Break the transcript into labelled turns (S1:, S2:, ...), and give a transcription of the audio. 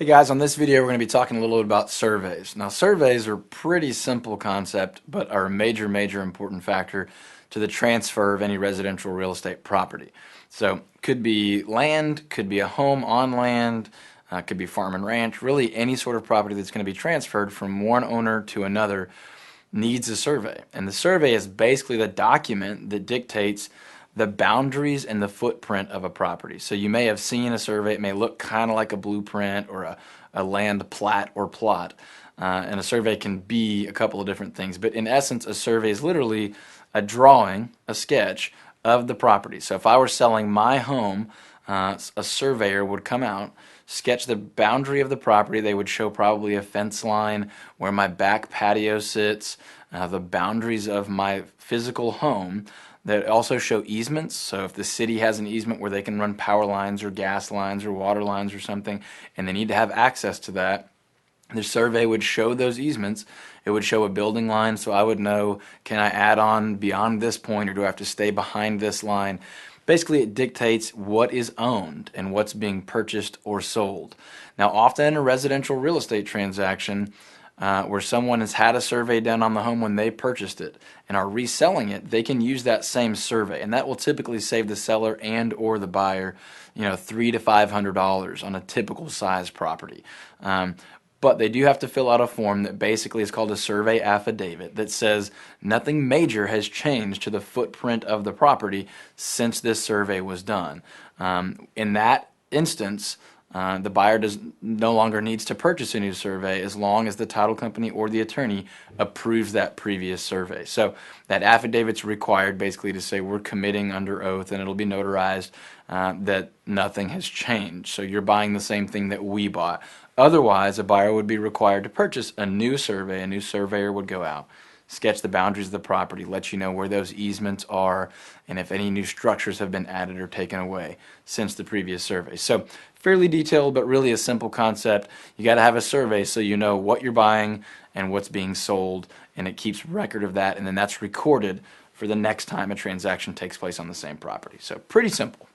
S1: Hey guys, on this video we're going to be talking a little bit about surveys. Now surveys are a pretty simple concept, but are a major important factor to the transfer of any residential real estate property. So could be land, could be a home on land, could be farm and ranch, really any sort of property that's going to be transferred from one owner to another needs a survey. And the survey is basically the document that dictates the boundaries and the footprint of a property. So you may have seen a survey. It may look kind of like a blueprint or a land plat or plot. And a survey can be a couple of different things. But in essence, a survey is literally a drawing, a sketch of the property. So if I were selling my home, a surveyor would come out, sketch the boundary of the property. They would show probably a fence line where my back patio sits, the boundaries of my physical home. That also show easements. So if the city has an easement where they can run power lines or gas lines or water lines or something, and they need to have access to that, the survey would show those easements. It would show a building line, so I would know, can I add on beyond this point or do I have to stay behind this line? Basically, it dictates what is owned and what's being purchased or sold. Now, often in a residential real estate transaction, where someone has had a survey done on the home when they purchased it and are reselling it, they can use that same survey, and that will typically save the seller and or the buyer, $300 to $500 on a typical size property. But they do have to fill out a form that basically is called a survey affidavit that says nothing major has changed to the footprint of the property since this survey was done. In that instance, the buyer no longer needs to purchase a new survey as long as the title company or the attorney approves that previous survey. So that affidavit's required basically to say we're committing under oath, and it'll be notarized that nothing has changed. So you're buying the same thing that we bought. Otherwise, a buyer would be required to purchase a new survey. A new surveyor would go out, sketch the boundaries of the property, let you know where those easements are, and if any new structures have been added or taken away since the previous survey. So fairly detailed, but really a simple concept. You got to have a survey so you know what you're buying and what's being sold, and it keeps record of that, and then that's recorded for the next time a transaction takes place on the same property. So pretty simple.